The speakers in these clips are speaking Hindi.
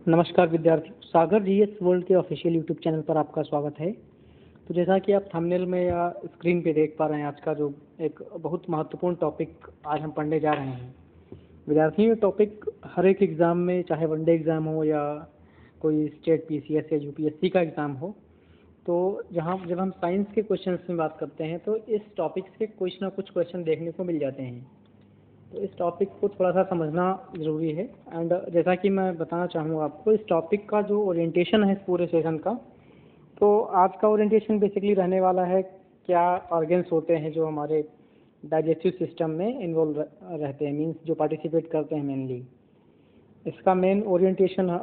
नमस्कार विद्यार्थी, सागर जीएस वर्ल्ड के ऑफिशियल यूट्यूब चैनल पर आपका स्वागत है। तो जैसा कि आप थंबनेल में या स्क्रीन पे देख पा रहे हैं, आज का जो एक बहुत महत्वपूर्ण टॉपिक आज हम पढ़ने जा रहे हैं। विद्यार्थी, ये टॉपिक हर एक एग्ज़ाम में, चाहे वनडे एग्ज़ाम हो या कोई स्टेट पीसीएस या यूपीएससी का एग्ज़ाम हो, तो जब हम साइंस के क्वेश्चन में बात करते हैं तो इस टॉपिक से कुछ ना कुछ क्वेश्चन देखने को मिल जाते हैं। तो इस टॉपिक को थोड़ा सा समझना ज़रूरी है। एंड जैसा कि मैं बताना चाहूँगा आपको, इस टॉपिक का जो ओरिएंटेशन है इस पूरे सेशन का, तो आज का ओरिएंटेशन बेसिकली रहने वाला है क्या ऑर्गन्स होते हैं जो हमारे डाइजेस्टिव सिस्टम में इन्वॉल्व रहते हैं, मीन्स जो पार्टिसिपेट करते हैं मेनली। इसका मेन ओरिएंटेशन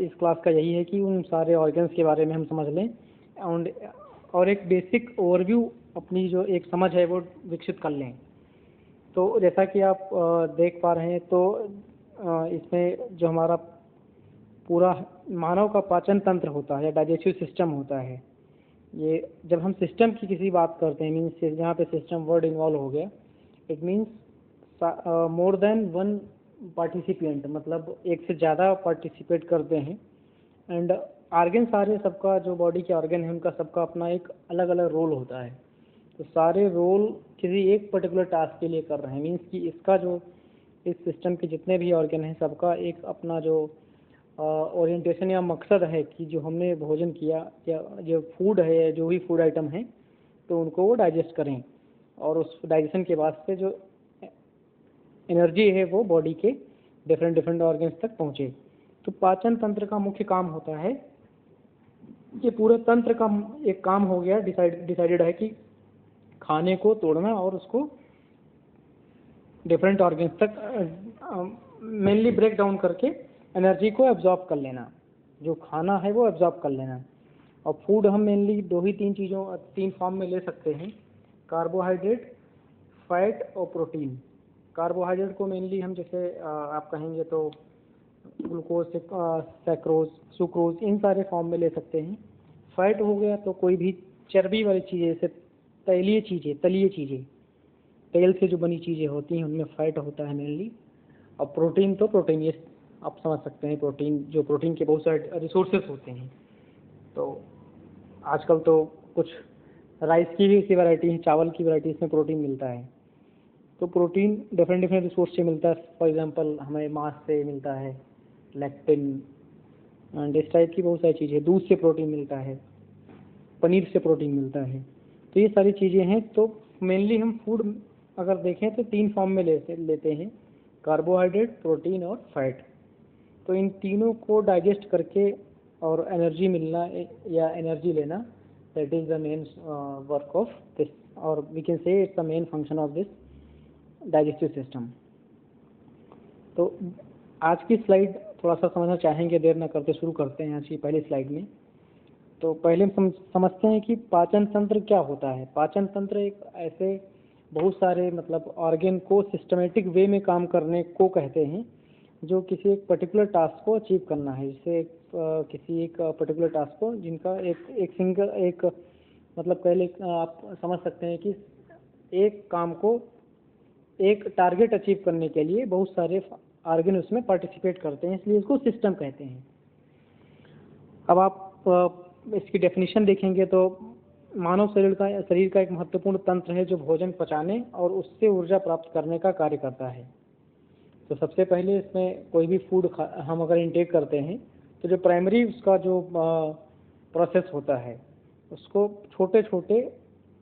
इस क्लास का यही है कि उन सारे ऑर्गन्स के बारे में हम समझ लें और एक बेसिक ओवरव्यू, अपनी जो एक समझ है वो विकसित कर लें। तो जैसा कि आप देख पा रहे हैं, तो इसमें जो हमारा पूरा मानव का पाचन तंत्र होता है या डाइजेस्टिव सिस्टम होता है, ये जब हम सिस्टम की किसी बात करते हैं, मीन्स जहाँ पे सिस्टम वर्ड इन्वॉल्व हो गया, it means more than one participant, मतलब एक से ज़्यादा पार्टिसिपेट करते हैं। एंड ऑर्गन सारे, सबका जो बॉडी के ऑर्गन है उनका सबका अपना एक अलग अलग रोल होता है। तो सारे रोल किसी एक पर्टिकुलर टास्क के लिए कर रहे हैं, मीन्स कि इसका जो इस सिस्टम के जितने भी ऑर्गन हैं सबका एक अपना जो ओरिएंटेशन या मकसद है कि जो हमने भोजन किया या जो फूड है, जो भी फूड आइटम है, तो उनको वो डाइजेस्ट करें और उस डाइजेशन के बाद से जो एनर्जी है वो बॉडी के डिफरेंट ऑर्गन्स तक पहुँचे। तो पाचन तंत्र का मुख्य काम होता है, ये पूरे तंत्र का एक काम हो गया, डिसाइडेड है कि खाने को तोड़ना और उसको डिफरेंट ऑर्गन्स तक मेनली ब्रेक डाउन करके एनर्जी को एब्जॉर्ब कर लेना, जो खाना है वो एब्जॉर्ब कर लेना। और फूड हम मेनली तीन फॉर्म में ले सकते हैं, कार्बोहाइड्रेट, फैट और प्रोटीन। कार्बोहाइड्रेट को मेनली हम जैसे आप कहेंगे तो ग्लूकोज, सैक्रोज, सुक्रोज, इन सारे फॉर्म में ले सकते हैं। फैट हो गया तो कोई भी चर्बी वाली चीज़ें, जैसे तलीय चीज़ें, तेल से जो बनी चीज़ें होती हैं उनमें फैट होता है मेनली। और प्रोटीन, तो प्रोटीन ये आप समझ सकते हैं, प्रोटीन के बहुत सारे रिसोर्सेज होते हैं। तो आजकल तो कुछ राइस की भी ऐसी वैरायटी है, चावल की वैरायटी, इसमें प्रोटीन मिलता है। तो प्रोटीन डिफरेंट रिसोर्स से मिलता है। फॉर एग्जांपल हमें मांस से मिलता है, लैक्टिन एंड इस टाइप की बहुत सारी चीज़ें। दूध से प्रोटीन मिलता है, पनीर से प्रोटीन मिलता है। तो ये सारी चीज़ें हैं। तो मेनली हम फूड अगर देखें तो तीन फॉर्म में लेते हैं, कार्बोहाइड्रेट, प्रोटीन और फैट। तो इन तीनों को डाइजेस्ट करके और एनर्जी मिलना या एनर्जी लेना, that is the main work of this, और we can say it's the main function of this digestive system. तो आज की स्लाइड थोड़ा सा समझना चाहेंगे, देर न करते शुरू करते हैं आज की पहली स्लाइड में। तो पहले हम समझते हैं कि पाचन तंत्र क्या होता है। पाचन तंत्र एक ऐसे बहुत सारे मतलब ऑर्गन को सिस्टमेटिक वे में काम करने को कहते हैं, जो किसी एक पर्टिकुलर टास्क को अचीव करना है। जैसे किसी एक पर्टिकुलर टास्क को, जिनका एक मतलब पहले आप समझ सकते हैं कि एक काम को, एक टारगेट अचीव करने के लिए बहुत सारे ऑर्गन उसमें पार्टिसिपेट करते हैं, इसलिए इसको सिस्टम कहते हैं। अब आप इसकी डेफिनेशन देखेंगे तो मानव शरीर का एक महत्वपूर्ण तंत्र है जो भोजन पचाने और उससे ऊर्जा प्राप्त करने का कार्य करता है। तो सबसे पहले इसमें कोई भी फूड हम अगर इनटेक करते हैं तो जो प्राइमरी उसका जो प्रोसेस होता है, उसको छोटे छोटे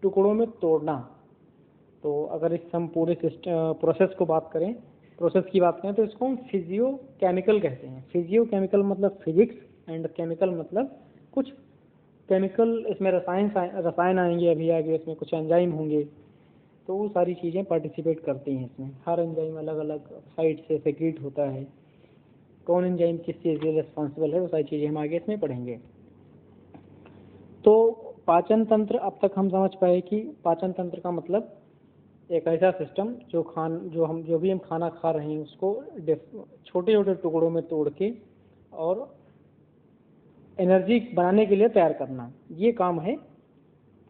टुकड़ों में तोड़ना। तो अगर इस हम पूरे प्रोसेस की बात करें तो इसको हम फिजियो केमिकल कहते हैं। फिजियो केमिकल मतलब फिजिक्स, एंड केमिकल मतलब कुछ केमिकल, इसमें रसायन आएंगे अभी आगे, इसमें कुछ एंजाइम होंगे, तो वो सारी चीज़ें पार्टिसिपेट करती हैं इसमें। हर एंजाइम अलग अलग साइड से सेक्रेट होता है, कौन एंजाइम किस चीज़ के लिए रिस्पॉन्सिबल है, वो सारी चीज़ें हम आगे इसमें पढ़ेंगे। तो पाचन तंत्र, अब तक हम समझ पाए कि पाचन तंत्र का मतलब एक ऐसा सिस्टम जो भी हम खाना खा रहे हैं उसको छोटे छोटे टुकड़ों में तोड़ के और एनर्जी बनाने के लिए तैयार करना, ये काम है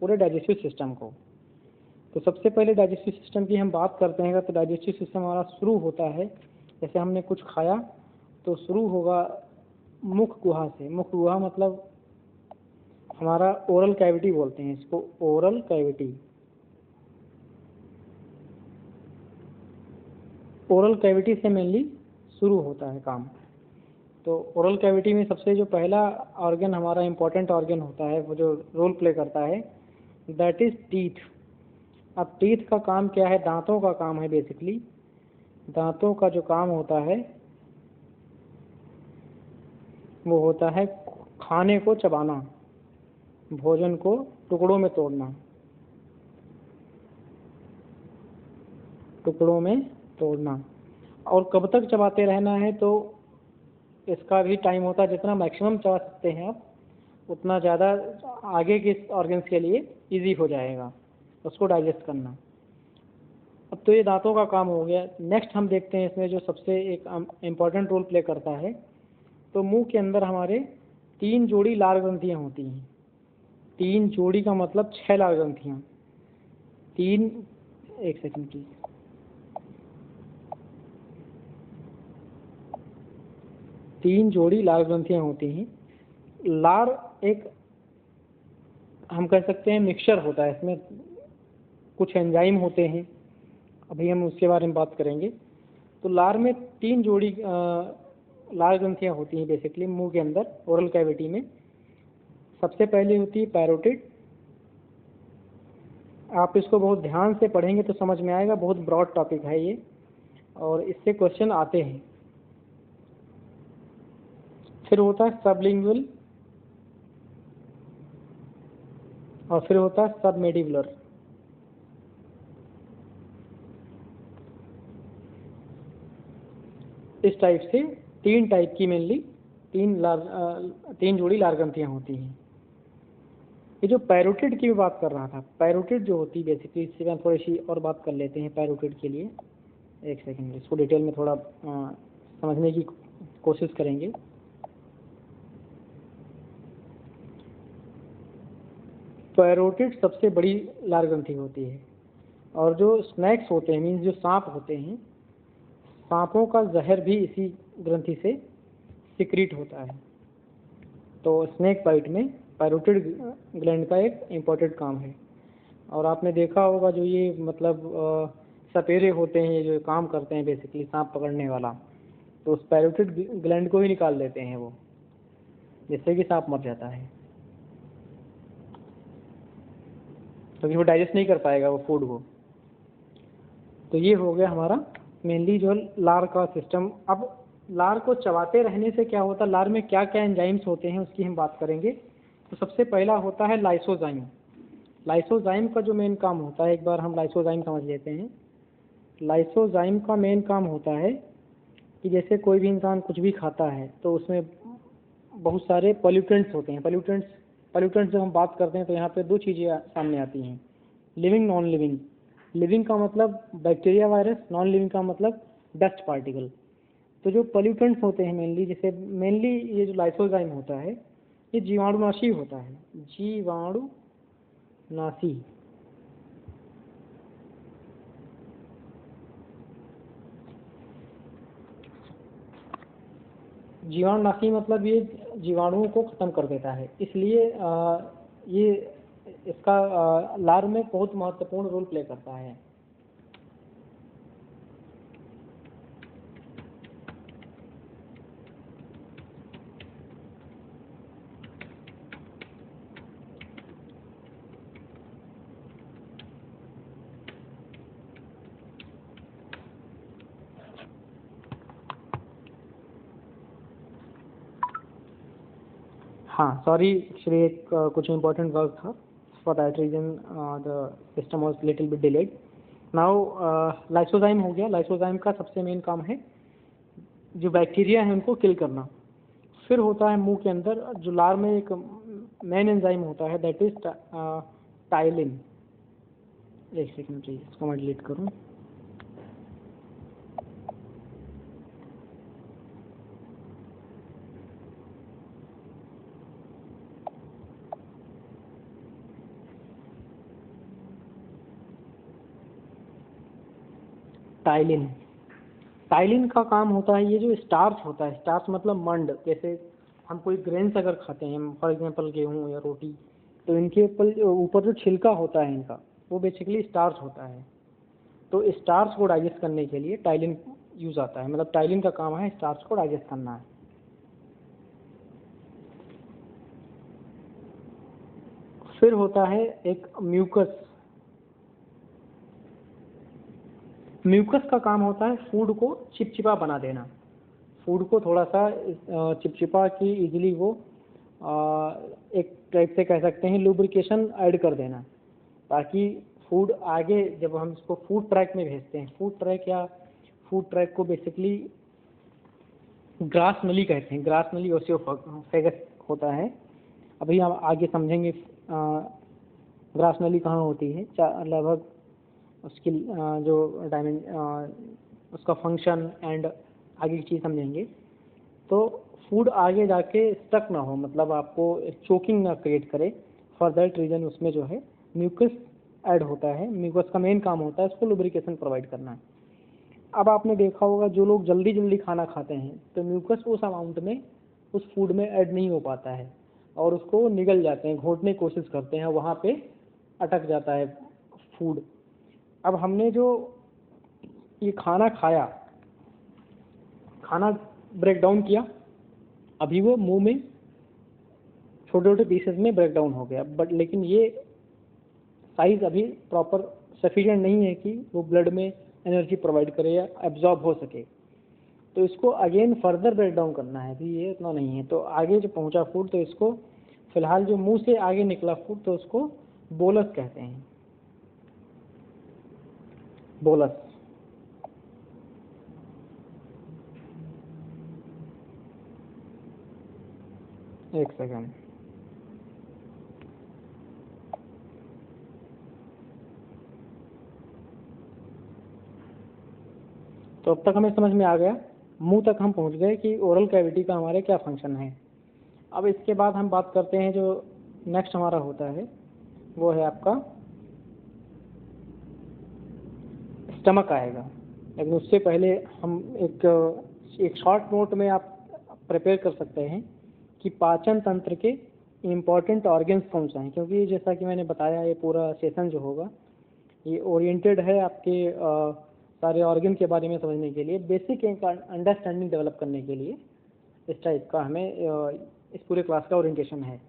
पूरे डाइजेस्टिव सिस्टम को। तो सबसे पहले डाइजेस्टिव सिस्टम की हम बात करते हैं तो डाइजेस्टिव सिस्टम हमारा शुरू होता है, जैसे हमने कुछ खाया तो शुरू होगा मुख गुहा से। मुख गुहा मतलब हमारा ओरल कैविटी बोलते हैं इसको, ओरल कैविटी। ओरल कैविटी से मेनली शुरू होता है काम। तो ओरल कैविटी में सबसे जो पहला ऑर्गन हमारा इम्पोर्टेंट ऑर्गन होता है, वो जो रोल प्ले करता है, दैट इज टीथ। अब टीथ का काम क्या है? दांतों का काम है बेसिकली। दांतों का जो काम होता है वो होता है खाने को चबाना, भोजन को टुकड़ों में तोड़ना, टुकड़ों में तोड़ना। और कब तक चबाते रहना है? तो इसका भी टाइम होता है, जितना मैक्सिमम चबा सकते हैं आप उतना ज़्यादा आगे के ऑर्गन्स के लिए इजी हो जाएगा उसको डाइजेस्ट करना। अब तो ये दांतों का काम हो गया। नेक्स्ट हम देखते हैं इसमें जो सबसे एक इम्पॉर्टेंट रोल प्ले करता है, तो मुंह के अंदर हमारे 3 जोड़ी लार ग्रंथियाँ होती हैं। 3 जोड़ी का मतलब 6 लार ग्रंथियाँ। 3, एक सेकंड प्लीज। 3 जोड़ी लार ग्रंथियाँ होती हैं। लार एक हम कह सकते हैं मिक्सचर होता है, इसमें कुछ एंजाइम होते हैं, अभी हम उसके बारे में बात करेंगे। तो लार में 3 जोड़ी लार ग्रंथियाँ होती हैं बेसिकली मुंह के अंदर, ओरल कैविटी में। सबसे पहली होती है पैरोटिड। आप इसको बहुत ध्यान से पढ़ेंगे तो समझ में आएगा, बहुत ब्रॉड टॉपिक है ये और इससे क्वेश्चन आते हैं। फिर होता है सबलिंगुअल और फिर होता है सबमेंडिबुलर। इस टाइप से 3 टाइप की मेनली 3 जोड़ी लार ग्रंथियाँ होती हैं। ये जो पैरोटिड की भी बात कर रहा था, पैरोटिड जो होती है बेसिकली, इससे हम थोड़ी सी और बात कर लेते हैं पैरोटिड के लिए। एक सेकंड, इसको डिटेल में थोड़ा समझने की कोशिश करेंगे। पैरोटिड सबसे बड़ी लार ग्रंथि होती है और जो स्नैक्स होते हैं, मीन्स जो सांप होते हैं, सांपों का जहर भी इसी ग्रंथि से सिक्रीट होता है। तो स्नेक बाइट में पैरोटिड ग्लैंड का एक इम्पोर्टेंट काम है। और आपने देखा होगा जो ये मतलब सपेरे होते हैं, ये जो काम करते हैं बेसिकली सांप पकड़ने वाला, तो उस पैरोटिड ग्लैंड को ही निकाल देते हैं वो, जिससे कि सांप मर जाता है, क्योंकि वो डाइजेस्ट नहीं कर पाएगा वो फूड को। तो ये हो गया हमारा मेनली जो लार का सिस्टम। अब लार को चबाते रहने से क्या होता है, लार में क्या क्या एंजाइम्स होते हैं उसकी हम बात करेंगे। तो सबसे पहला होता है लाइसोजाइम। लाइसोजाइम का जो मेन काम होता है, एक बार हम लाइसोजाइम समझ लेते हैं। लाइसोजाइम का मेन काम होता है कि जैसे कोई भी इंसान कुछ भी खाता है तो उसमें बहुत सारे पॉल्यूटेंट्स होते हैं। पॉल्यूटेंट्स जब हम बात करते हैं तो यहाँ पे 2 चीज़ें सामने आती हैं, लिविंग, नॉन लिविंग। लिविंग का मतलब बैक्टीरिया, वायरस, नॉन लिविंग का मतलब डस्ट पार्टिकल। तो जो पॉल्यूटेंट्स होते हैं मेनली, जैसे मेनली ये जो लाइसोजाइम होता है ये जीवाणुनाशी होता है, जीवाणुनाशी। जीवाणुनाशी मतलब ये जीवाणुओं को खत्म कर देता है, इसलिए ये इसका लार में बहुत महत्वपूर्ण रोल प्ले करता है। हाँ सॉरी, एक्चुअली एक कुछ इम्पोर्टेंट वर्क था, for that reason the system was little bit delayed. Now lysozyme हो गया। लाइसोजाइम का सबसे मेन काम है जो बैक्टीरिया है उनको किल करना। फिर होता है मुंह के अंदर जो लार में एक मेन एंजाइम होता है, दैट इज टाइलिन। एक सेकंड प्लीज, इसको मैं डिलीट करूँ। टाइलिन का काम होता है, ये जो स्टार्च होता है, स्टार्च मतलब मंड, जैसे हम कोई ग्रेन्स अगर खाते हैं, फॉर एग्जांपल गेहूँ या रोटी, तो इनके ऊपर जो छिलका होता है इनका, वो बेसिकली स्टार्च होता है। तो स्टार्च को डाइजेस्ट करने के लिए टाइलिन यूज आता है, मतलब टाइलिन का काम है स्टार्च को डाइजेस्ट करना है। फिर होता है एक म्यूकस। म्यूकस का काम होता है फूड को चिपचिपा बना देना, फूड को थोड़ा सा चिपचिपा की इजीली वो एक टाइप से कह सकते हैं लुब्रिकेशन ऐड कर देना, ताकि फूड आगे जब हम इसको फूड ट्रैक में भेजते हैं, फूड ट्रैक को बेसिकली ग्रास नली कहते हैं, ग्रास नली ओसियोफेगस होता है। अभी हम आगे समझेंगे ग्रास नली कहाँ होती है, लगभग उसकी जो उसका फंक्शन एंड आगे की चीज़ समझेंगे। तो फूड आगे जाके स्टक ना हो, मतलब आपको चोकिंग ना क्रिएट करे, फॉर दैट रीजन उसमें जो है म्यूकस ऐड होता है। म्यूकस का मेन काम होता है इसको लुब्रिकेशन प्रोवाइड करना। अब आपने देखा होगा जो लोग जल्दी जल्दी खाना खाते हैं तो म्यूकस उस अमाउंट में उस फूड में ऐड नहीं हो पाता है और उसको निगल जाते हैं, घोटने की कोशिश करते हैं, वहाँ पे अटक जाता है फूड। अब हमने जो ये खाना खाया, खाना ब्रेक डाउन किया, अभी वो मुंह में छोटे छोटे पीसेस में ब्रेक डाउन हो गया, बट लेकिन ये साइज अभी प्रॉपर सफिशिएंट नहीं है कि वो ब्लड में एनर्जी प्रोवाइड करे या एब्जॉर्ब हो सके। तो इसको अगेन फर्दर ब्रेक डाउन करना है, अभी ये इतना नहीं है। तो आगे जो पहुंचा फूड, तो इसको फिलहाल जो मुंह से आगे निकला फूड, तो उसको बोलस कहते हैं, बोलस। एक सेकेंड। तो अब तक हमें समझ में आ गया, मुंह तक हम पहुंच गए कि ओरल कैविटी का हमारे क्या फंक्शन है। अब इसके बाद हम बात करते हैं जो नेक्स्ट हमारा होता है, वो है आपका स्टमक आएगा। लेकिन उससे पहले हम एक शॉर्ट नोट में आप प्रिपेयर कर सकते हैं कि पाचन तंत्र के इम्पॉर्टेंट ऑर्गन्स कौन से हैं, क्योंकि जैसा कि मैंने बताया ये पूरा सेशन जो होगा ये ओरिएंटेड है आपके सारे ऑर्गन के बारे में समझने के लिए, बेसिक एक अंडरस्टैंडिंग डेवलप करने के लिए इस टाइप का हमें इस पूरे क्लास का ओरिएंटेशन है।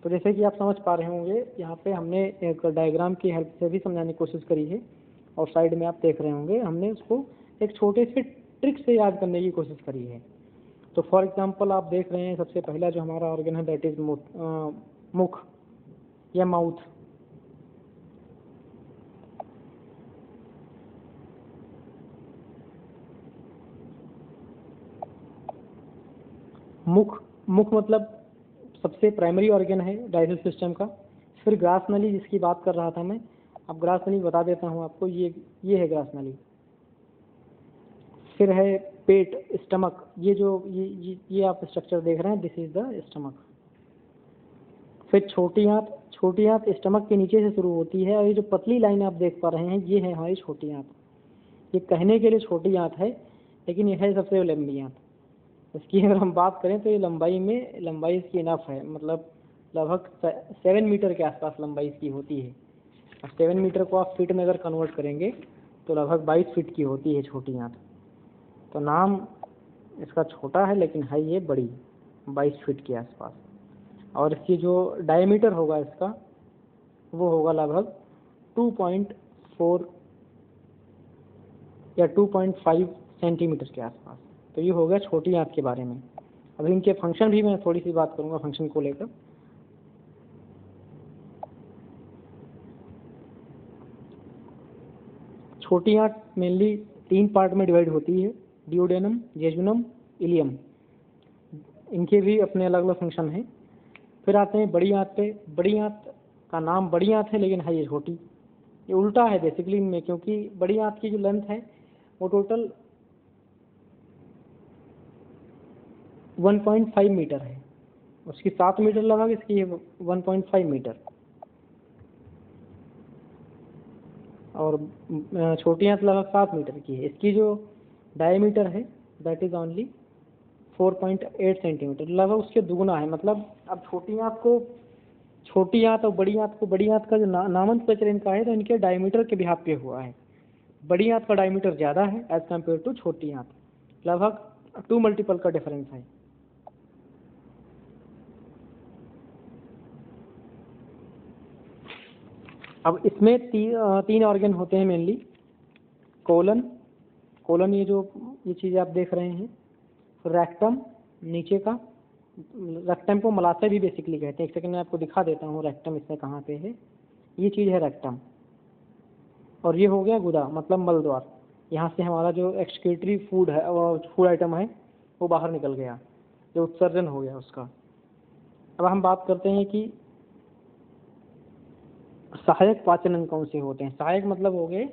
तो जैसे कि आप समझ पा रहे होंगे, यहाँ पे हमने एक डायग्राम की हेल्प से भी समझाने की कोशिश करी है, और साइड में आप देख रहे होंगे हमने उसको एक छोटे से ट्रिक से याद करने की कोशिश करी है। तो फॉर एग्जांपल आप देख रहे हैं सबसे पहला जो हमारा ऑर्गन है दैट इज मुख या माउथ। मुख मतलब सबसे प्राइमरी ऑर्गन है डाइजेस्टिव सिस्टम का। फिर ग्रास नली जिसकी बात कर रहा था मैं, अब ग्रास नली बता देता हूँ आपको, ये है ग्रास नली। फिर है पेट, स्टमक, ये जो ये आप स्ट्रक्चर देख रहे हैं, दिस इज द स्टमक। फिर छोटी आंत, छोटी आंत स्टमक के नीचे से शुरू होती है, और ये जो पतली लाइन आप देख पा रहे हैं ये है हमारी छोटी आंत। ये कहने के लिए छोटी आंत है लेकिन ये है सबसे लंबी आंत। इसकी अगर हम बात करें तो ये लंबाई इसकी इनफ है, मतलब लगभग 7 मीटर के आसपास लंबाई इसकी होती है। और 7 मीटर को आप फीट में अगर कन्वर्ट करेंगे तो लगभग 22 फीट की होती है छोटी आंत। तो नाम इसका छोटा है लेकिन है ये बड़ी, 22 फीट के आसपास। और इसकी जो डायमीटर होगा इसका वो होगा लगभग 2.4 या 2.5 सेंटीमीटर के आसपास। तो ये हो गया छोटी आंत के बारे में। अभी इनके फंक्शन भी मैं थोड़ी सी बात करूंगा फंक्शन को लेकर। छोटी आंत मेनली 3 पार्ट में डिवाइड होती है, डिओडेनम, जेजुनम, इलियम। इनके भी अपने अलग अलग फंक्शन हैं। फिर आते हैं बड़ी आंत पे। बड़ी आंत का नाम बड़ी आंत है लेकिन है ये छोटी। ये उल्टा है बेसिकली इनमें, क्योंकि बड़ी आंत की जो लेंथ है वो टोटल 1.5 मीटर है, उसकी 7 मीटर लगभग, इसकी 1.5 मीटर। और छोटी आंत लगभग 7 मीटर की है। इसकी जो डायमीटर है दैट इज ओनली 4.8 सेंटीमीटर, लगभग उसके दुगुना है। मतलब अब छोटी आंत और बड़ी आंत का जो नामंत प्रचलन इनका है तो इनके डायमीटर के बिहाफ पे हुआ है। बड़ी आंत का डायमीटर ज़्यादा है एज कम्पेयर टू छोटी आंत, लगभग 2 मल्टीपल का डिफरेंस है। अब इसमें तीन ऑर्गन होते हैं मेनली। कोलन ये चीज़ आप देख रहे हैं, रेक्टम नीचे का, रेक्टम को मलाशय भी बेसिकली कहते हैं। एक सेकंड में आपको दिखा देता हूँ रेक्टम इसमें कहाँ पे है। ये चीज़ है रेक्टम, और ये हो गया गुदा मतलब मल द्वार। यहाँ से हमारा जो एक्सक्रीटरी फूड आइटम है वो बाहर निकल गया, जो उत्सर्जन हो गया उसका। अब हम बात करते हैं कि सहायक पाचन अंग कौन से होते हैं। सहायक मतलब हो गए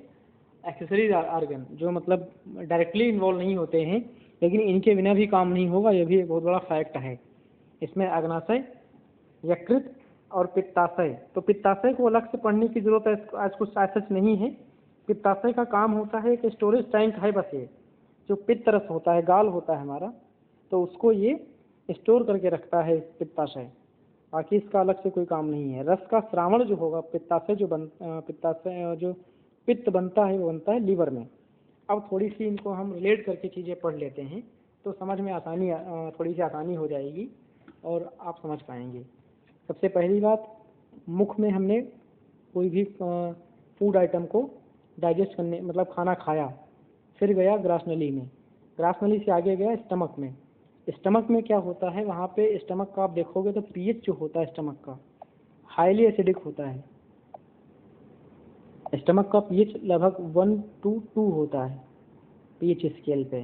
एक्सेसरीज ऑर्गन, जो मतलब डायरेक्टली इन्वॉल्व नहीं होते हैं लेकिन इनके बिना भी काम नहीं होगा, ये भी एक बहुत बड़ा फैक्ट है। इसमें अग्नाशय, यकृत और पित्ताशय। तो पित्ताशय को अलग से पढ़ने की जरूरत है, आज कुछ सच नहीं है। पित्ताशय का काम होता है कि स्टोरेज टैंक है बस, ये जो पित्त रस होता है, गाल होता है हमारा, तो उसको ये स्टोर करके रखता है पित्ताशय, बाकी इसका अलग से कोई काम नहीं है। रस का श्रावण जो होगा पित्ताशय जो पित्त बनता है वो बनता है लीवर में। अब थोड़ी सी इनको हम रिलेट करके चीज़ें पढ़ लेते हैं तो समझ में थोड़ी सी आसानी हो जाएगी और आप समझ पाएंगे। सबसे पहली बात, मुख में हमने कोई भी फूड आइटम को डाइजेस्ट करने मतलब खाना खाया, फिर गया ग्रासनली में, ग्रासनली से आगे गया स्टमक में। स्टमक में क्या होता है, वहाँ पे स्टमक का आप देखोगे तो पीएच जो होता है स्टमक का हाईली एसिडिक होता है। स्टमक का पीएच लगभग 1 to 2 होता है पीएच स्केल पे।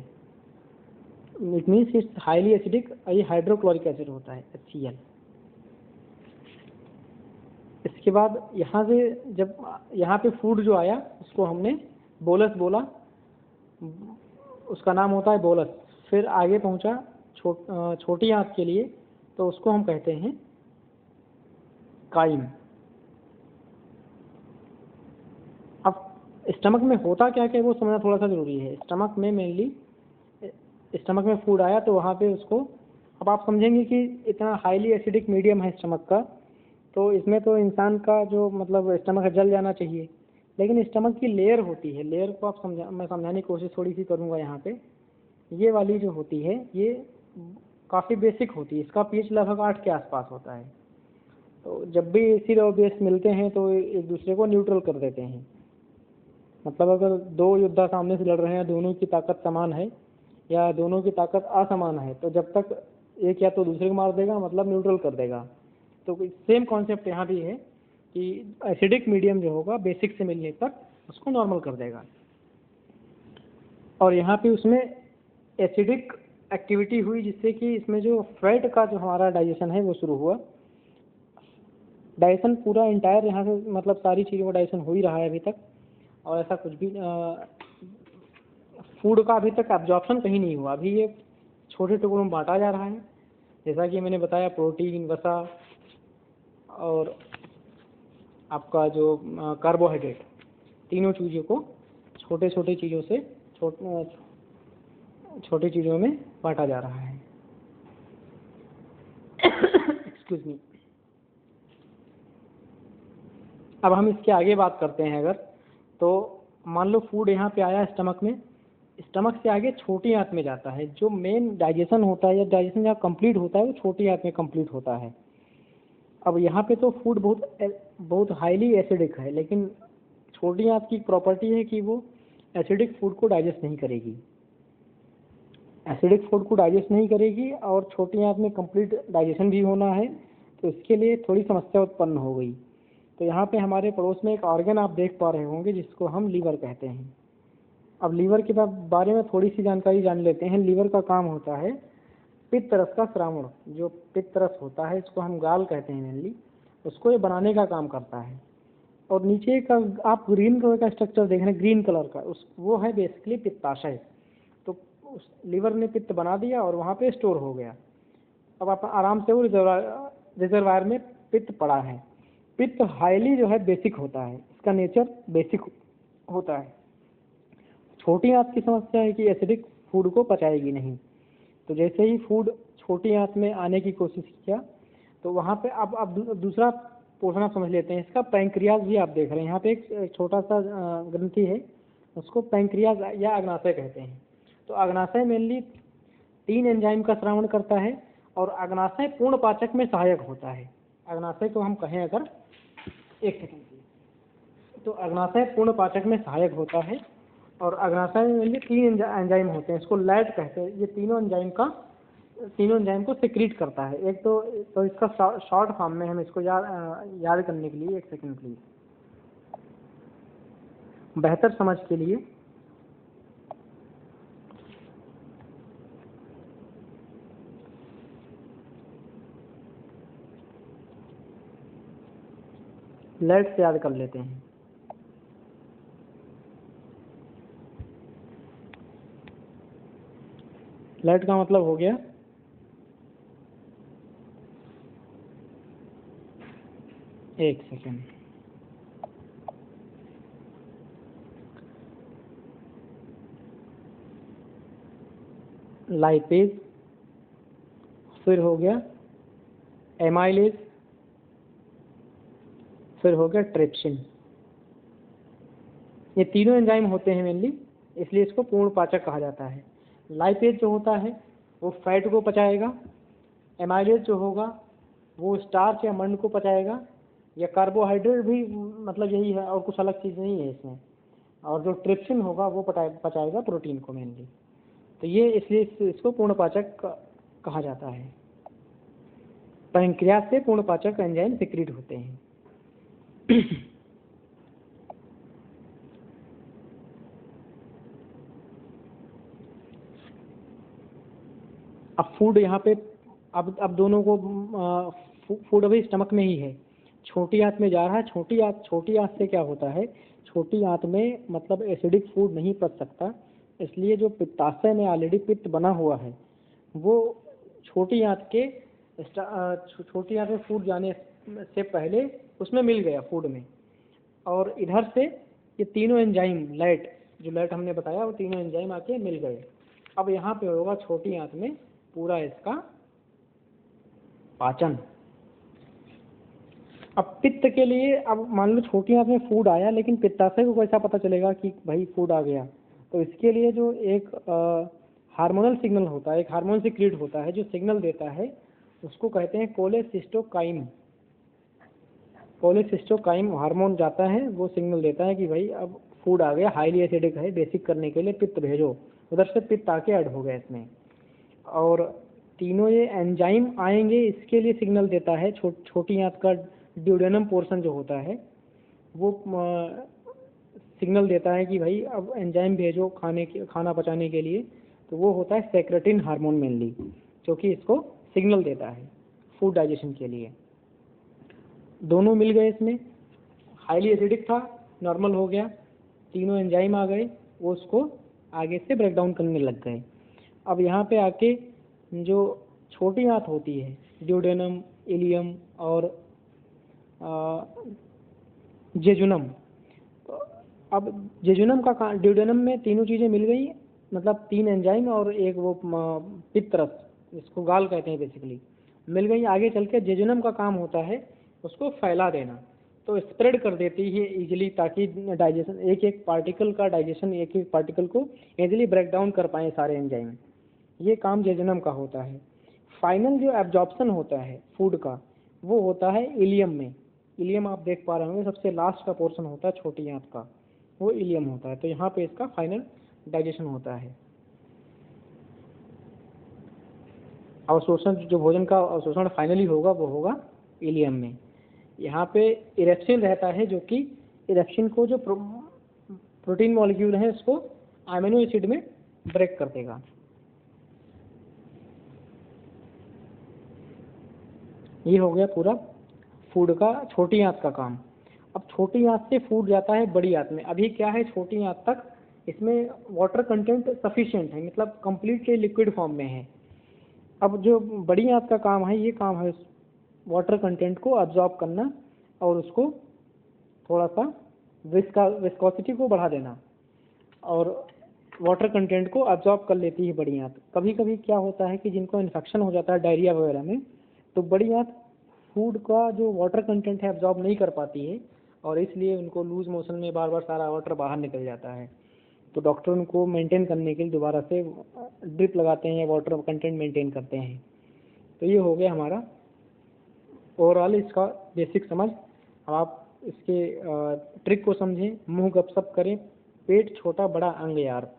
It means it's highly acidic, ये हाइड्रोक्लोरिक एसिड होता है HCl। इसके बाद यहाँ से जब यहाँ पे फूड जो आया उसको हमने बोलस बोला, उसका नाम होता है बोलस। फिर आगे पहुँचा छोटी आंत के लिए तो उसको हम कहते हैं काइम। अब स्टमक में होता क्या क्या वो समझना थोड़ा सा जरूरी है। स्टमक में मेनली स्टमक में फूड आया तो वहाँ पे उसको, अब आप समझेंगे कि इतना हाईली एसिडिक मीडियम है स्टमक का, तो इसमें तो इंसान का जो मतलब स्टमक जल जाना चाहिए, लेकिन स्टमक की लेयर होती है, लेयर को आप मैं समझाने की कोशिश थोड़ी सी करूँगा। यहाँ पे ये वाली जो होती है ये काफ़ी बेसिक होती है, इसका पीएच लगभग 8 के आसपास होता है। तो जब भी एसिड और बेस मिलते हैं तो एक दूसरे को न्यूट्रल कर देते हैं। मतलब अगर दो योद्धा सामने से लड़ रहे हैं, दोनों की ताकत समान है या दोनों की ताकत असमान है, तो जब तक एक या तो दूसरे को मार देगा मतलब न्यूट्रल कर देगा। तो सेम कॉन्सेप्ट यहाँ भी है कि एसिडिक मीडियम जो होगा बेसिक से मिलने तक उसको नॉर्मल कर देगा। और यहाँ पे उसमें एसिडिक एक्टिविटी हुई जिससे कि इसमें जो फैट का जो हमारा डाइजेशन है वो शुरू हुआ। डाइजेशन पूरा इंटायर यहाँ से मतलब सारी चीज़ों का डाइजेशन हो ही रहा है अभी तक, और ऐसा कुछ भी फूड का अभी तक एब्जॉर्प्शन कहीं नहीं हुआ। अभी ये छोटे टुकड़ों में बांटा जा रहा है, जैसा कि मैंने बताया प्रोटीन, वसा और आपका जो कार्बोहाइड्रेट, तीनों चीज़ों को छोटे छोटे चीज़ों से छोटी चीज़ों में बांटा जा रहा है। Excuse me. अब हम इसके आगे बात करते हैं। अगर तो मान लो फूड यहाँ पे आया स्टमक में, स्टमक से आगे छोटी आंत में जाता है। जो मेन डाइजेशन होता है या डाइजेशन जहाँ कंप्लीट होता है वो छोटी आंत में कंप्लीट होता है। अब यहाँ पे तो फूड बहुत हाईली एसिडिक है, लेकिन छोटी आंत की प्रॉपर्टी है कि वो एसिडिक फूड को डाइजेस्ट नहीं करेगी, एसिडिक फूड को डाइजेस्ट नहीं करेगी और छोटी आंत में कंप्लीट डाइजेशन भी होना है, तो इसके लिए थोड़ी समस्या उत्पन्न हो गई। तो यहाँ पे हमारे पड़ोस में एक ऑर्गन आप देख पा रहे होंगे जिसको हम लीवर कहते हैं। अब लीवर के बारे में थोड़ी सी जानकारी जान लेते हैं। लीवर का काम होता है पित्त रस का श्रावण, जो पित्त रस होता है इसको हम गाल कहते हैं मेनली, उसको ये बनाने का काम करता है। और नीचे का आप ग्रीन कलर का स्ट्रक्चर देख रहे हैं, ग्रीन कलर का, वो है बेसिकली पित्ताशय। तो उस लीवर ने पित्त बना दिया और वहाँ पे स्टोर हो गया। अब आप आराम से वो रिजर्वायर में पित्त पड़ा है। पित्त हाईली जो है बेसिक होता है, इसका नेचर बेसिक होता है। छोटी आंत की समस्या है कि एसिडिक फूड को पचाएगी नहीं, तो जैसे ही फूड छोटी आंच में आने की कोशिश किया तो वहाँ पे अब दूसरा पोर्शन आप समझ लेते हैं इसका। पैंक्रियाज भी आप देख रहे हैं यहाँ पे एक छोटा सा ग्रंथि है, उसको पैंक्रियाज या अग्नाशय कहते हैं। तो अग्नाशय मेनली 3 एंजाइम का श्रावण करता है और अग्नाशय पूर्ण पाचक में सहायक होता है। अग्नाशय को हम कहें अगर, एक सेकंड, तो अग्नाशय पूर्ण पाचक में सहायक होता है और अग्नाशय में मेनली 3 एंजाइम होते हैं, इसको लैट कहते हैं। ये तीनों एंजाइम को सिक्रीट करता है। एक तो इसका शॉर्ट फॉर्म में हम इसको याद करने के लिए, एक सेकंड प्लीज, बेहतर समझ के लिए लेट से याद कर लेते हैं। लेट का मतलब हो गया एक सेकेंड, लाइपेज, फिर हो गया एमाइलेज, फिर हो गया ट्रिप्सिन। ये तीनों एंजाइम होते हैं मेनली, इसलिए इसको पूर्ण पाचक कहा जाता है। लाइपेज जो होता है वो फैट को पचाएगा, एमाइलेज जो होगा वो स्टार्च या मंड को पचाएगा, या कार्बोहाइड्रेट भी मतलब यही है और कुछ अलग चीज़ नहीं है इसमें, और जो ट्रिप्सिन होगा वो पचाएगा प्रोटीन को मेनली। तो ये इसलिए इसको पूर्ण पाचक कहा जाता है। पैंक्रियाज से पूर्ण पाचक एंजाइम सिक्रीट होते हैं। अब फूड यहाँ पे अब दोनों को फूड अभी स्टमक में ही है, छोटी आंत में जा रहा है। छोटी आंत से क्या होता है, छोटी आंत में मतलब एसिडिक फूड नहीं पच सकता, इसलिए जो पित्ताशय में ऑलरेडी पित्त बना हुआ है वो छोटी आंत में फूड जाने से पहले उसमें मिल गया फूड में, और इधर से ये तीनों एंजाइम जो लैट हमने बताया वो तीनों एंजाइम आके मिल गए। अब यहाँ पे होगा छोटी आंत में पूरा इसका पाचन। अब पित्त के लिए, अब मान लो छोटी आंत में फूड आया, लेकिन पित्ताशय को कैसा पता चलेगा कि भाई फूड आ गया? तो इसके लिए जो एक हार्मोनल सिग्नल होता है, एक हार्मोन सिक्रीट होता है जो सिग्नल देता है, उसको कहते हैं कोलेसिस्टोकाइन। कोलेसिस्टोकाइन हार्मोन जाता है, वो सिग्नल देता है कि भाई अब फूड आ गया, हाईली एसिडिक है, बेसिक करने के लिए पित्त भेजो। उधर से पित्त आके ऐड हो गया इसमें, और तीनों ये एंजाइम आएंगे, इसके लिए सिग्नल देता है छोटी आंत का ड्यूडेनम पोर्शन जो होता है वो सिग्नल देता है कि भाई अब एंजाइम भेजो खाना पचाने के लिए। तो वो होता है सेक्रेटिन हार्मोन मेनली, जो कि इसको सिग्नल देता है फूड डाइजेशन के लिए। दोनों मिल गए इसमें, हाईली एसिडिक था, नॉर्मल हो गया, तीनों एंजाइम आ गए, वो उसको आगे से ब्रेक डाउन करने लग गए। अब यहाँ पे आके जो छोटी आंत होती है, ड्यूडेनम, इलियम और जेजुनम, अब जेजुनम का ड्यूडेनम में तीनों चीज़ें मिल गई, मतलब 3 एंजाइम और एक वो पित्तरस, इसको गाल कहते हैं बेसिकली, मिल गई। आगे चल के जेजुनम का काम होता है उसको फैला देना, तो स्प्रेड कर देती है इजीली, ताकि डाइजेशन एक पार्टिकल का डाइजेशन एक पार्टिकल को इजीली ब्रेक डाउन कर पाए सारे एंजाइम। ये काम जेजुनम का होता है। फाइनल जो एब्जॉर्प्शन होता है फूड का वो होता है इलियम में। इलियम आप देख पा रहे होंगे, सबसे लास्ट का पोर्शन होता है छोटी आंत का, वो इलियम होता है। तो यहाँ पे इसका फाइनल डाइजेशन होता है। अवशोषण, जो भोजन का अवशोषण फाइनली होगा वो होगा इलियम में। यहाँ पे इरेप्सिन रहता है, जो कि इरेप्सिन को जो प्रोटीन मॉलिक्यूल है उसको अमीनो एसिड में ब्रेक कर देगा। ये हो गया पूरा फूड का छोटी आंत का काम। अब छोटी आंत से फूड जाता है बड़ी आंत में। अभी क्या है, छोटी आंत तक इसमें वाटर कंटेंट सफिशिएंट है, मतलब कंप्लीटली लिक्विड फॉर्म में है। अब जो बड़ी आंत का काम है, ये काम है वाटर कंटेंट को अब्जॉर्ब करना और उसको थोड़ा सा विस्कोसिटी को बढ़ा देना। और वाटर कंटेंट को एब्जॉर्ब कर लेती है बड़ी आंत। कभी कभी क्या होता है कि जिनको इन्फेक्शन हो जाता है डायरिया वगैरह में, तो बड़ी आंत फूड का जो वाटर कंटेंट है एब्जॉर्ब नहीं कर पाती है, और इसलिए उनको लूज मोशन में बार बार सारा वाटर बाहर निकल जाता है। तो डॉक्टर उनको मेंटेन करने के लिए दोबारा से ड्रिप लगाते हैं या वाटर कंटेंट मेंटेन करते हैं। तो ये हो गया हमारा ओवरऑल इसका बेसिक समझ। अब आप इसके ट्रिक को समझें। मुंह गपशप करें, पेट छोटा बड़ा अंग यार।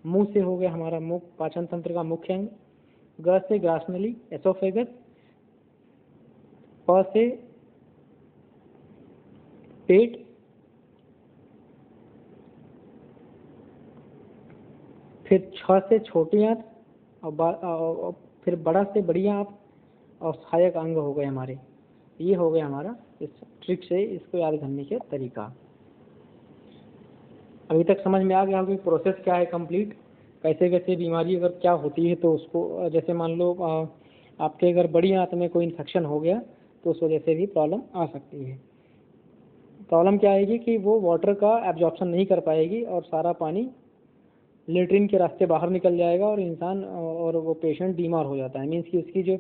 मुंह से हो गया हमारा मुख, पाचन तंत्र का मुख्य अंग। ग से ग्रासनली एसोफेगस, प से पेट, फिर छ से छोटी आंत, और फिर बड़ा से बड़ी आंत, और सहायक अंग हो गए हमारे। ये हो गया हमारा इस ट्रिक से इसको याद करने के तरीका। अभी तक समझ में आ गया होगा कि प्रोसेस क्या है कंप्लीट, कैसे कैसे बीमारी अगर क्या होती है तो उसको, जैसे मान लो आपके अगर बड़ी आंत में कोई इन्फेक्शन हो गया तो उस वजह से भी प्रॉब्लम आ सकती है। प्रॉब्लम क्या आएगी कि वो वाटर का एब्जॉर्प्शन नहीं कर पाएगी और सारा पानी लेटरिन के रास्ते बाहर निकल जाएगा और इंसान और वो पेशेंट बीमार हो जाता है। मीन्स कि उसकी जो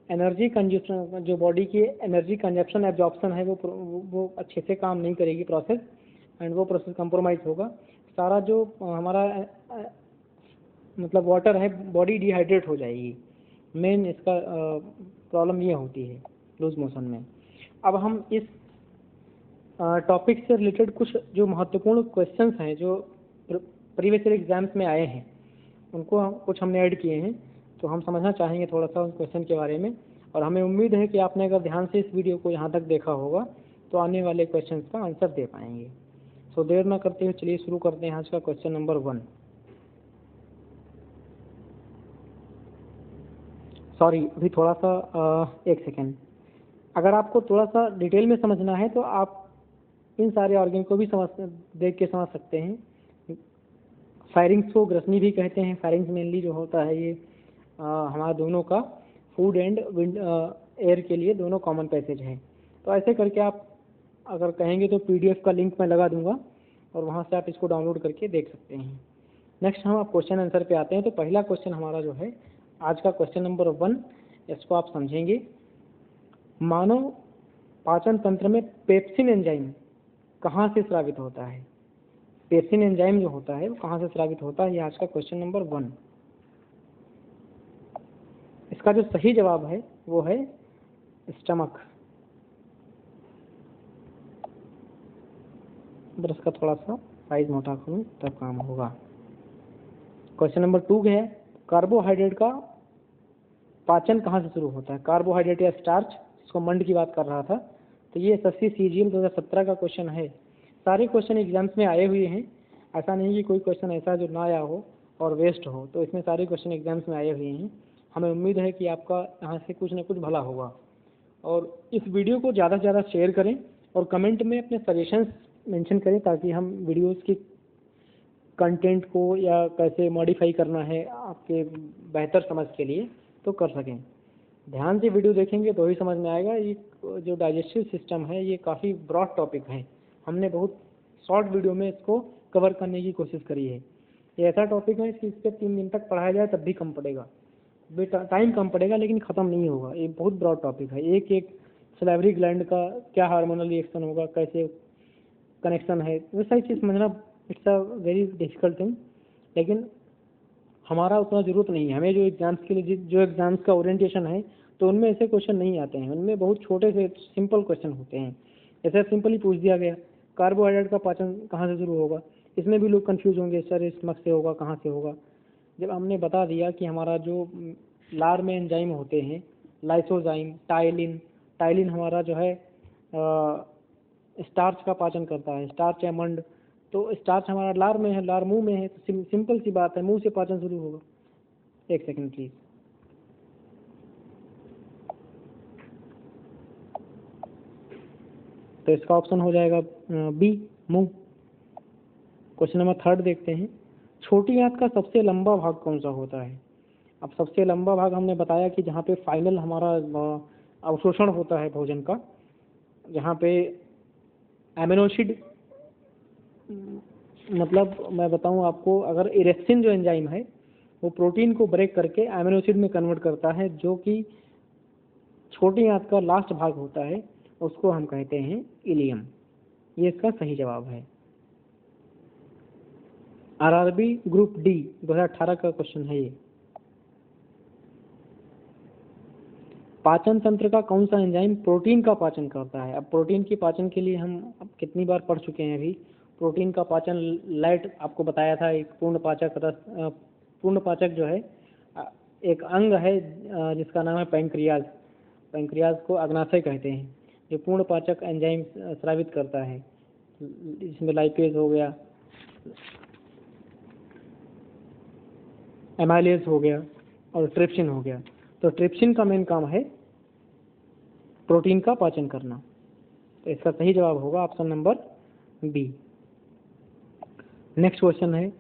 एनर्जी कंजप्शन, जो बॉडी की एनर्जी कंजप्शन एब्जॉर्प्शन है वो अच्छे से काम नहीं करेगी प्रोसेस, एंड वो प्रोसेस कंप्रोमाइज होगा। सारा जो हमारा मतलब वाटर है बॉडी डिहाइड्रेट हो जाएगी। मेन इसका प्रॉब्लम ये होती है लूज मोशन में। अब हम इस टॉपिक से रिलेटेड कुछ जो महत्वपूर्ण क्वेश्चंस हैं जो प्रीवियस ईयर एग्जाम्स में आए हैं उनको कुछ हमने ऐड किए हैं, तो हम समझना चाहेंगे थोड़ा सा उस क्वेश्चन के बारे में। और हमें उम्मीद है कि आपने अगर ध्यान से इस वीडियो को यहाँ तक देखा होगा तो आने वाले क्वेश्चंस का आंसर दे पाएंगे। सो देर ना करते हुए चलिए शुरू करते हैं आज का क्वेश्चन नंबर 1। सॉरी, अभी थोड़ा सा एक सेकेंड। अगर आपको थोड़ा सा डिटेल में समझना है तो आप इन सारे ऑर्गन को भी देख के समझ सकते हैं। फायरिंग्स को ग्रसनी भी कहते हैं। फायरिंग्स मेनली जो होता है ये हमारा दोनों का फूड एंड विंड एयर के लिए दोनों कॉमन पैसेज हैं। तो ऐसे करके आप अगर कहेंगे तो पीडीएफ का लिंक मैं लगा दूंगा और वहाँ से आप इसको डाउनलोड करके देख सकते हैं। नेक्स्ट हम आप क्वेश्चन आंसर पे आते हैं। तो पहला क्वेश्चन हमारा जो है आज का क्वेश्चन नंबर 1, इसको आप समझेंगे। मानव पाचन तंत्र में पेप्सिन एंजाइम कहाँ से स्रावित होता है? पेप्सिन एंजाइम जो होता है वो कहाँ से स्रावित होता है, ये आज का क्वेश्चन नंबर 1। इसका जो सही जवाब है वो है स्टमक। ब्रश का थोड़ा सा साइज मोटा करूँ तब काम होगा। क्वेश्चन नंबर 2 है कार्बोहाइड्रेट का पाचन कहाँ से शुरू होता है? कार्बोहाइड्रेट या स्टार्च, इसको मंड की बात कर रहा था। तो ये एसएससी सीजीएल 2017 का क्वेश्चन है। सारे क्वेश्चन एग्जाम्स में आए हुए हैं, ऐसा नहीं कि कोई क्वेश्चन ऐसा जो ना आया हो और वेस्ट हो। तो इसमें सारे क्वेश्चन एग्जाम्स में आए हुए हैं। हमें उम्मीद है कि आपका यहाँ से कुछ ना कुछ भला होगा। और इस वीडियो को ज़्यादा से ज़्यादा शेयर करें और कमेंट में अपने सजेशंस मेंशन करें ताकि हम वीडियोस की कंटेंट को या कैसे मॉडिफाई करना है आपके बेहतर समझ के लिए तो कर सकें। ध्यान से वीडियो देखेंगे तो ही समझ में आएगा। ये जो डाइजेस्टिव सिस्टम है ये काफ़ी ब्रॉड टॉपिक है। हमने बहुत शॉर्ट वीडियो में इसको कवर करने की कोशिश करी है। ये ऐसा टॉपिक है कि इस पर 3 दिन तक पढ़ाया जाए तब भी कम पड़ेगा, टाइम कम पड़ेगा, लेकिन ख़त्म नहीं होगा। ये बहुत ब्रॉड टॉपिक है। एक एक सैलिवरी ग्लैंड का क्या हार्मोनल रिएक्शन होगा, कैसे कनेक्शन है, वो सारी चीज़ समझना it's a very difficult thing. लेकिन हमारा उतना ज़रूरत नहीं है। हमें जो एग्ज़ाम्स के लिए जो एग्ज़ाम्स का ओरिएंटेशन है तो उनमें ऐसे क्वेश्चन नहीं आते हैं। उनमें बहुत छोटे से सिंपल क्वेश्चन होते हैं। ऐसे सिंपल ही पूछ दिया गया कार्बोहाइड्रेट का पाचन कहाँ से शुरू होगा। इसमें भी लोग कंफ्यूज होंगे, सर स्टमक से होगा, कहाँ से होगा। जब हमने बता दिया कि हमारा जो लार में एंजाइम होते हैं लाइसोजाइम, टाइलिन हमारा जो है स्टार्च का पाचन करता है, स्टार्च या मंड। तो स्टार्च हमारा लार में है, लार मुंह में है, तो सिंपल सी बात है, मुंह से पाचन शुरू होगा। एक सेकंड प्लीज। तो इसका ऑप्शन हो जाएगा बी, मुंह। क्वेश्चन नंबर 3 देखते हैं। छोटी आंत का सबसे लंबा भाग कौन सा होता है? अब सबसे लंबा भाग हमने बताया कि जहाँ पे फाइनल हमारा अवशोषण होता है भोजन का, जहाँ पे एमिनो एसिड मतलब मैं बताऊं आपको, अगर इरेक्सिन जो एंजाइम है वो प्रोटीन को ब्रेक करके अमीनो एसिड में कन्वर्ट करता है, जो कि छोटी आंत का लास्ट भाग होता है, उसको हम कहते हैं इलियम। ये इसका सही जवाब है। आरआरबी ग्रुप डी 2018 का क्वेश्चन है ये। पाचन तंत्र का कौन सा एंजाइम प्रोटीन का पाचन करता है? अब प्रोटीन की पाचन के लिए हम अब कितनी बार पढ़ चुके हैं अभी। प्रोटीन का पाचन लैट आपको बताया था, एक पूर्ण पाचक रस, पूर्ण पाचक जो है एक अंग है जिसका नाम है पैंक्रियाज। पैंक्रियाज को अग्नाशय कहते हैं। ये पूर्ण पाचक एंजाइम स्रावित करता है, इसमें लाइपेज हो गया, एमाइलेज हो गया और ट्रिप्सिन हो गया। तो ट्रिप्सिन का मेन काम है प्रोटीन का पाचन करना। तो इसका सही जवाब होगा option number B. Next question है,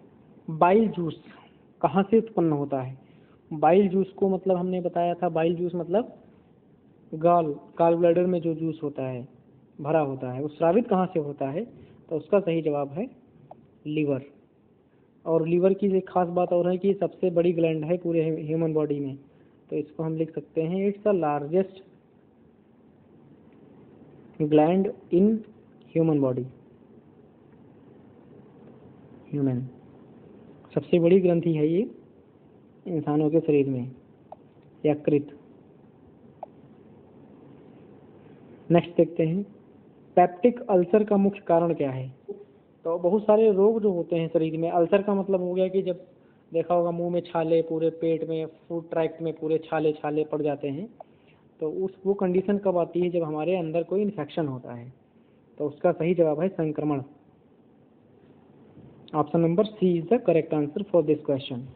बाइल जूस कहाँ से उत्पन्न होता है? बाइल जूस को मतलब हमने बताया था, बाइल जूस मतलब गाल ब्लैडर में जो जूस होता है, भरा होता है, वो स्रावित कहाँ से होता है? तो उसका सही जवाब है लीवर। और लीवर की एक खास बात और है कि सबसे बड़ी ग्लैंड है पूरे ह्यूमन बॉडी में। तो इसको हम लिख सकते हैं, it's the largest gland in human body. Human सबसे बड़ी ग्रंथि है ये इंसानों के शरीर में, यकृत। नेक्स्ट देखते हैं, पेप्टिक अल्सर का मुख्य कारण क्या है? तो बहुत सारे रोग जो होते हैं शरीर में, अल्सर का मतलब हो गया कि जब देखा होगा मुंह में छाले, पूरे पेट में, फूड ट्रैक्ट में पूरे छाले छाले पड़ जाते हैं। तो वो कंडीशन कब आती है? जब हमारे अंदर कोई इन्फेक्शन होता है। तो उसका सही जवाब है संक्रमण। Option number C is the correct answer for this question.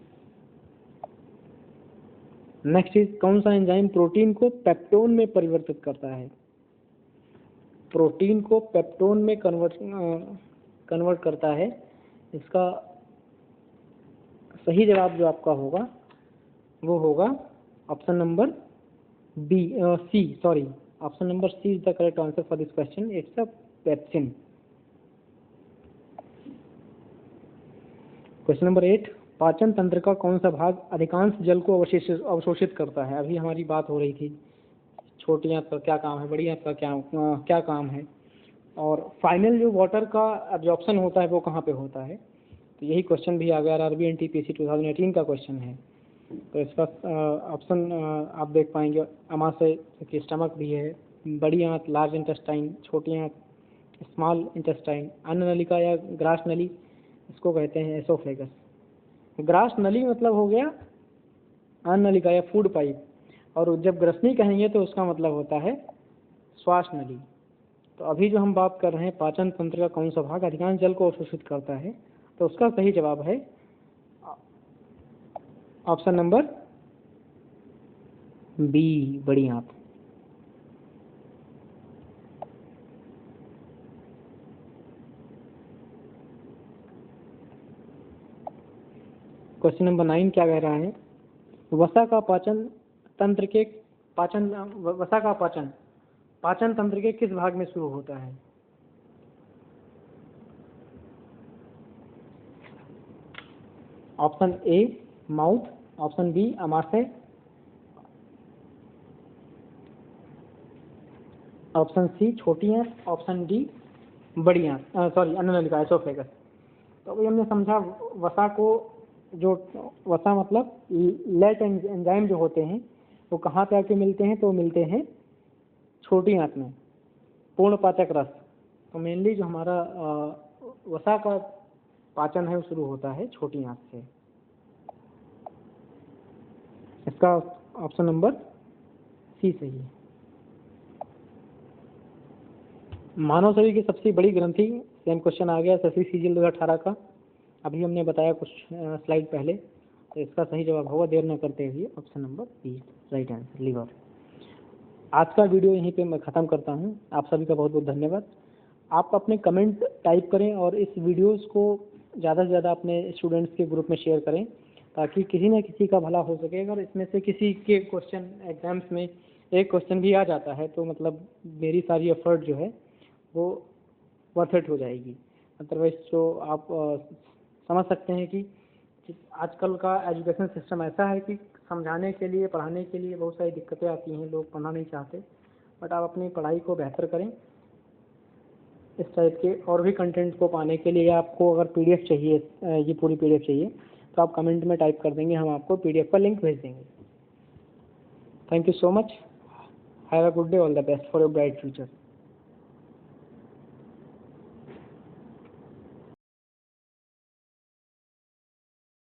Next is, कौन सा एंजाइम प्रोटीन को पेप्टोन में परिवर्तित करता है? प्रोटीन को पेप्टोन में कन्वर्ट करता है। इसका सही जवाब जो आपका होगा वो होगा option number B, C, sorry, option number C is the correct answer for this question, it's a pepsin. Question number 8, पाचन तंत्र का कौन सा भाग अधिकांश जल को अवशोषित करता है? अभी हमारी बात हो रही थी छोटी आंत का क्या काम है, बड़ी आंत का क्या काम है, और फाइनल जो वाटर का एब्जॉर्प्शन होता है वो कहाँ पे होता है? तो यही क्वेश्चन भी आ गया, आरआरबी एनटीपीसी 2018 का क्वेश्चन है। तो इसका ऑप्शन आप देख पाएंगे, अमाशय की स्टमक भी है, बड़ी आंत लार्ज इंटेस्टाइन, छोटी आंत स्मॉल इंटेस्टाइन, अन्न नलिका या ग्रास नली, इसको कहते हैं एसोफ्लेगस। ग्रास नली मतलब हो गया अन्न नलिका या फूड पाइप, और जब ग्रसनी कहेंगे तो उसका मतलब होता है श्वास नली। तो अभी जो हम बात कर रहे हैं पाचन तंत्र का कौन सा भाग अधिकांश जल को अवशोषित करता है, तो उसका सही जवाब है ऑप्शन नंबर बी, बड़ी आंत। क्वेश्चन नंबर 9 क्या कह रहा है? वसा का पाचन तंत्र के पाचन तंत्र के किस भाग में शुरू होता है? Option A mouth, option B अमाशय, ऑप्शन सी छोटी आंत, ऑप्शन डी बड़ी आंत, सॉरी अन्न नलिका एसोफेगस। तो अभी हमने समझा वसा को, जो वसा मतलब लेट एंजाइम जो होते हैं वो कहाँ पे आके मिलते हैं? तो मिलते हैं छोटी आंत में, पूर्ण पाचक रस। तो मेनली जो हमारा वसा का पाचन है वो शुरू होता है छोटी आंत से। इसका ऑप्शन नंबर सी सही है। मानव शरीर की सबसे बड़ी ग्रंथि, सेम क्वेश्चन आ गया एसएससी सीजीएल 2018 का, अभी हमने बताया कुछ स्लाइड पहले। तो इसका सही जवाब होगा देर न करते हुए option number B, right answer, liver. आज का वीडियो यहीं पे मैं ख़त्म करता हूँ। आप सभी का बहुत बहुत धन्यवाद। आप अपने कमेंट टाइप करें और इस वीडियोस को ज़्यादा से ज़्यादा अपने स्टूडेंट्स के ग्रुप में शेयर करें, ताकि किसी न किसी का भला हो सके। अगर इसमें से किसी के क्वेश्चन एग्जाम्स में एक क्वेश्चन भी आ जाता है तो मतलब मेरी सारी एफर्ट जो है वो वर्थ इट हो जाएगी। अदरवाइज जो आप समझ सकते हैं कि आजकल का एजुकेशन सिस्टम ऐसा है कि समझाने के लिए, पढ़ाने के लिए बहुत सारी दिक्कतें आती हैं, लोग पढ़ना नहीं चाहते। बट आप अपनी पढ़ाई को बेहतर करें। इस टाइप के और भी कंटेंट को पाने के लिए आपको अगर पीडीएफ चाहिए, ये पूरी पीडीएफ चाहिए, तो आप कमेंट में टाइप कर देंगे, हम आपको पीडीएफ का लिंक भेज देंगे। Thank you so much. Have a good day, all the best for your bright future.